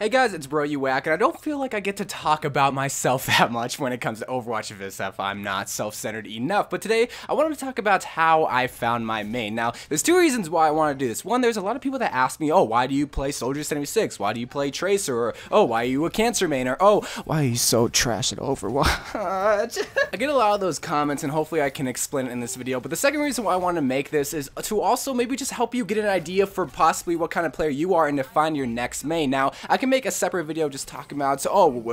Hey guys, it's Bro You Whack, and I don't feel like I get to talk about myself that much when it comes to Overwatch if I'm not self-centered enough, but today I wanted to talk about how I found my main. Now, there's two reasons why I want to do this. One, there's a lot of people that ask me, oh, why do you play Soldier 76? Why do you play Tracer? Or, oh, why are you a Cancer main? Or, oh, why are you so trash at Overwatch? I get a lot of those comments, and hopefully I can explain it in this video, but the second reason why I want to make this is to also maybe just help you get an idea for possibly what kind of player you are and to find your next main. Now, I can make a separate video just talking about,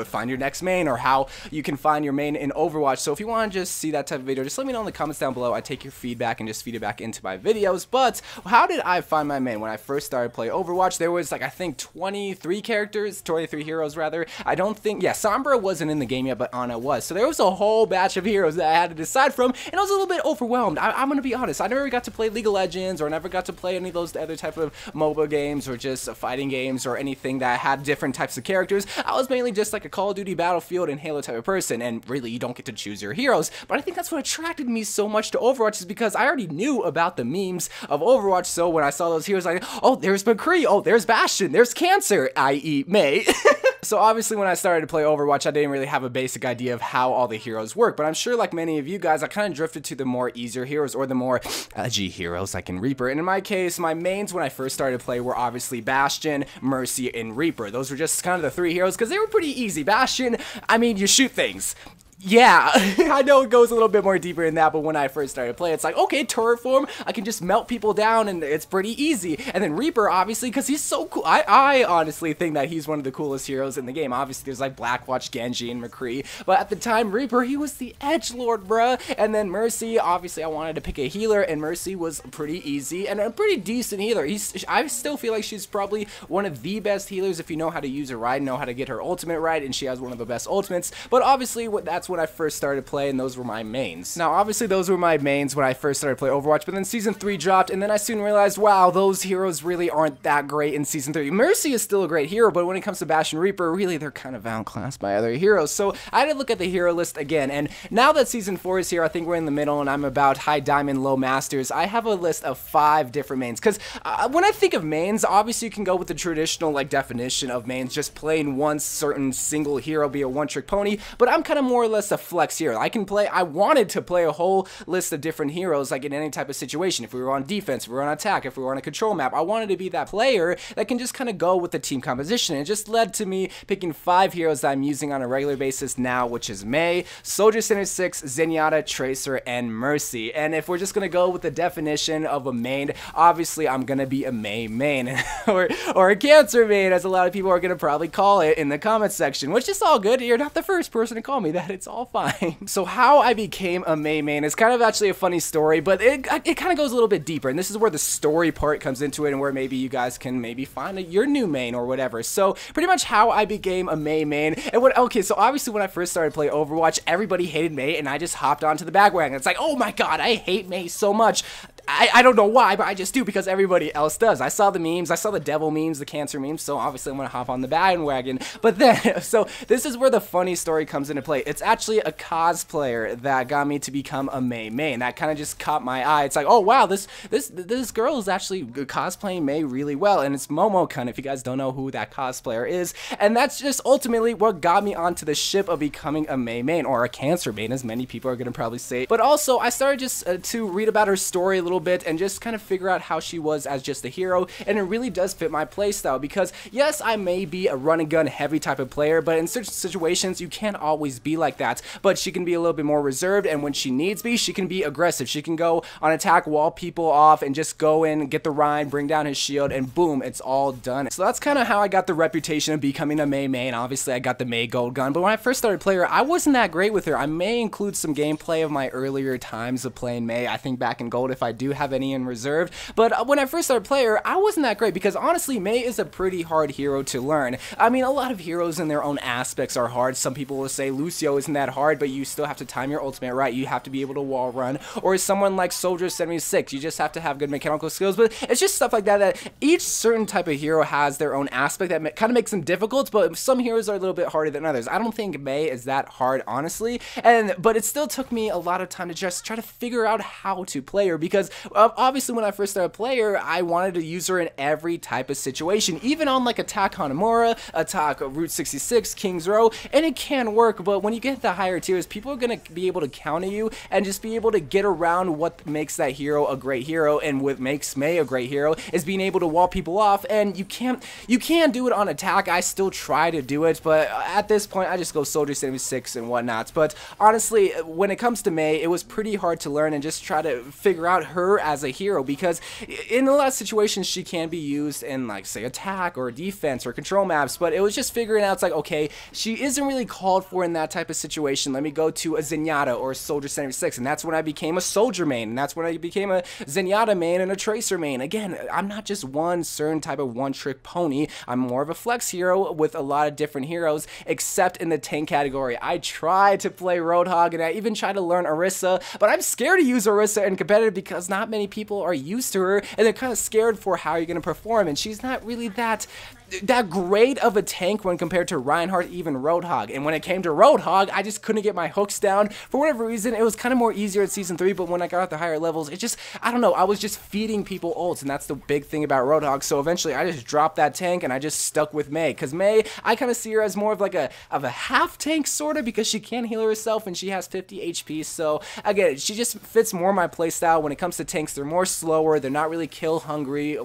find your next main, or how you can find your main in Overwatch. So if you want to just see that type of video, just let me know in the comments down below. I take your feedback and just feed it back into my videos. But how did I find my main? When I first started playing Overwatch, there was like, I think 23 heroes rather. I don't think, yeah, Sombra wasn't in the game yet, but Ana was. So there was a whole batch of heroes that I had to decide from, and I was a little bit overwhelmed. I'm gonna be honest, I never got to play League of Legends, or never got to play any of those other type of MOBA games, or just fighting games, or anything that had different types of characters. I was mainly just like a Call of Duty, Battlefield, and Halo type of person, and really you don't get to choose your heroes. But I think that's what attracted me so much to Overwatch, is because I already knew about the memes of Overwatch. So when I saw those heroes, like, oh, there's McCree, oh, there's Bastion, there's Cancer, i.e. Mei. So obviously when I started to play Overwatch, I didn't really have a basic idea of how all the heroes work, but I'm sure like many of you guys, I kind of drifted to the more easier heroes, or the more edgy heroes like in Reaper. And in my case, my mains when I first started to play were obviously Bastion, Mercy, and Reaper. Those were just kind of the three heroes because they were pretty easy. Bastion, I mean, you shoot things. Yeah, I know it goes a little bit more deeper in that, but when I first started playing, it's like, okay, turret form, I can just melt people down, and it's pretty easy. And then Reaper, obviously, because he's so cool. I honestly think that he's one of the coolest heroes in the game. Obviously, there's like Blackwatch, Genji, and McCree, but at the time, Reaper, he was the edgelord, bruh. And then Mercy, obviously, I wanted to pick a healer, and Mercy was pretty easy, and a pretty decent healer. I still feel like she's probably one of the best healers if you know how to use her right, know how to get her ultimate right, and she has one of the best ultimates. But obviously, that's when I first started playing, those were my mains. Now, obviously, those were my mains when I first started playing Overwatch, but then Season 3 dropped, and then I soon realized, wow, those heroes really aren't that great in Season 3. Mercy is still a great hero, but when it comes to Bastion and Reaper, really, they're kind of outclassed by other heroes. So I had to look at the hero list again, and now that Season 4 is here, I think we're in the middle, and I'm about High Diamond, Low Masters. I have a list of 5 different mains, because when I think of mains, obviously, you can go with the traditional, like, definition of mains, just playing one certain single hero, be a one-trick pony, but I'm kind of more or less a flex hero. I wanted to play a whole list of different heroes, like in any type of situation. If we were on defense, if we were on attack, if we were on a control map, I wanted to be that player that can just kind of go with the team composition. And it just led to me picking 5 heroes that I'm using on a regular basis now, which is Mei, Soldier 76, Zenyatta, Tracer, and Mercy. And if we're just going to go with the definition of a main, obviously I'm going to be a Mei main, or a Cancer main, as a lot of people are going to probably call it in the comments section, which is all good. You're not the first person to call me that. It's all fine. So how I became a Mei main is kind of actually a funny story, but it kind of goes a little bit deeper, and this is where the story part comes into it, and where maybe you guys can maybe find your new main or whatever. So pretty much how I became a Mei main, and okay, so obviously when I first started playing Overwatch, everybody hated Mei, and I just hopped onto the bandwagon. It's like, oh my god, I hate Mei so much. I don't know why, but I just do, because everybody else does. I saw the memes, I saw the devil memes, the Cancer memes, so obviously I'm gonna hop on the bandwagon. But then, so this is where the funny story comes into play. It's actually a cosplayer that got me to become a Mei main. That kind of just caught my eye. It's like, oh wow, this girl is actually cosplaying Mei really well, and it's Momokun, if you guys don't know who that cosplayer is. And that's just ultimately what got me onto the ship of becoming a Mei main, or a Cancer main, as many people are gonna probably say. But also, I started just to read about her story a little bit, and just kind of figure out how she was as just a hero, and it really does fit my playstyle, because yes, I may be a run and gun heavy type of player, but in certain situations you can't always be like that. But she can be a little bit more reserved, and when she needs be, she can be aggressive. She can go on attack, wall people off, and just go in, get the Rhine, bring down his shield, and boom, it's all done. So that's kind of how I got the reputation of becoming a Mei main. Obviously I got the Mei gold gun, but when I first started playing her, I wasn't that great with her. I may include some gameplay of my earlier times of playing Mei, I think back in gold, if I do have any in reserve. But when I first started playing her, I wasn't that great, because honestly, Mei is a pretty hard hero to learn. I mean, a lot of heroes in their own aspects are hard. Some people will say Lucio isn't that hard, but you still have to time your ultimate right. You have to be able to wall run. Or is someone like Soldier 76, you just have to have good mechanical skills. But it's just stuff like that, that each certain type of hero has their own aspect that kind of makes them difficult, but some heroes are a little bit harder than others. I don't think Mei is that hard, honestly, but it still took me a lot of time to just try to figure out how to play her, because obviously when I first started playing her, I wanted to use her in every type of situation, even on like attack Hanamura, attack Route 66, King's Row, and it can work. But when you get the higher tiers, people are going to be able to counter you and just be able to get around what makes that hero a great hero, and what makes Mei a great hero is being able to wall people off. And you can do it on attack. I still try to do it, but at this point I just go Soldier 76 and whatnot. But honestly, when it comes to Mei, it was pretty hard to learn and just try to figure out her as a hero, because in a lot of situations she can be used in, like, say, attack or defense or control maps, but it was just figuring out, it's like, okay, she isn't really called for in that type of situation. Let me go to a Zenyatta or a Soldier 76, and that's when I became a Soldier main, and that's when I became a Zenyatta main and a Tracer main. Again, I'm not just one certain type of one-trick pony. I'm more of a flex hero with a lot of different heroes, except in the tank category. I try to play Roadhog, and I even try to learn Orisa, but I'm scared to use Orisa in competitive because not many people are used to her, and they're kind of scared for how you're going to perform, and she's not really that great of a tank when compared to Reinhardt, even Roadhog. And when it came to Roadhog, I just couldn't get my hooks down. For whatever reason, it was kind of more easier at Season 3, but when I got at the higher levels, it just, I don't know, I was just feeding people ults, and that's the big thing about Roadhog. So eventually, I just dropped that tank, and I just stuck with Mei, because Mei, I kind of see her as more of like a half tank, sort of, because she can heal herself, and she has 50 HP, so again, she just fits more my playstyle. When it comes to tanks, they're more slower, they're not really kill hungry.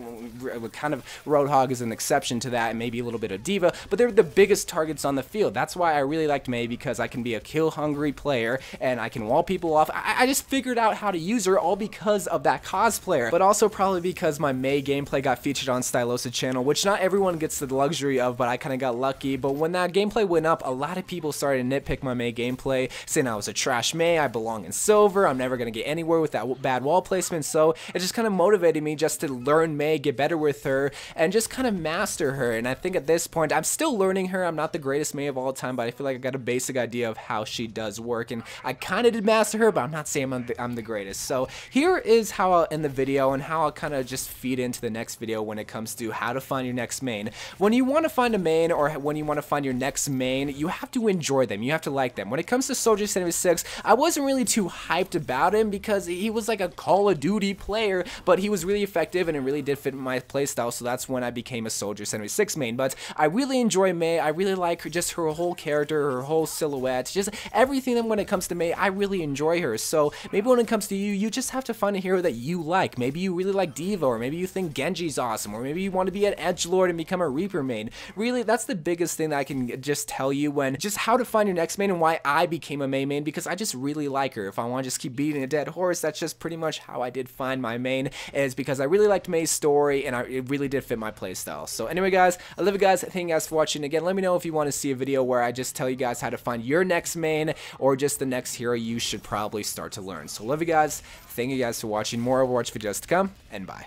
Kind of Roadhog is an exception to that, and maybe a little bit of Diva, but they're the biggest targets on the field. That's why I really liked Mei, because I can be a kill hungry player and I can wall people off. I just figured out how to use her all because of that cosplayer, but also probably because my Mei gameplay got featured on Stylosa channel, which not everyone gets the luxury of, but I kind of got lucky. But when that gameplay went up, a lot of people started to nitpick my Mei gameplay, saying I was a trash Mei, I belong in silver, I'm never going to get anywhere with that bad wall placement. So it just kind of motivated me just to learn Mei, get better with her, and just kind of master her. And I think at this point, I'm still learning her. I'm not the greatest Mei of all time, but I feel like I got a basic idea of how she does work, and I kind of did master her, but I'm not saying I'm the greatest. So here is how I'll end the video, and how I'll kind of just feed into the next video when it comes to how to find your next main. When you want to find a main, or when you want to find your next main, you have to enjoy them. You have to like them. When it comes to Soldier 76, I wasn't really too hyped about him, because he was like a Call of Duty player, but he was really effective, and it really did fit my playstyle, so that's when I became a Soldier 76 main. But I really enjoy Mei. I really like her, just her whole character, her whole silhouette, just everything. When it comes to Mei, I really enjoy her. So maybe when it comes to you, you just have to find a hero that you like. Maybe you really like Diva, or maybe you think Genji's awesome, or maybe you want to be an edgelord and become a Reaper main. Really, that's the biggest thing that I can just tell you, when just how to find your next main, and why I became a Mei main, because I just really like her. If I want to just keep beating a dead horse, that's just pretty much how I did find my main, is because I really liked Mei's story, and it really did fit my playstyle. So anyway, guys, I love you guys. Thank you guys for watching. Again, let me know if you want to see a video where I just tell you guys how to find your next main, or just the next hero you should probably start to learn. So love you guys. Thank you guys for watching. More Overwatch videos to come, and bye.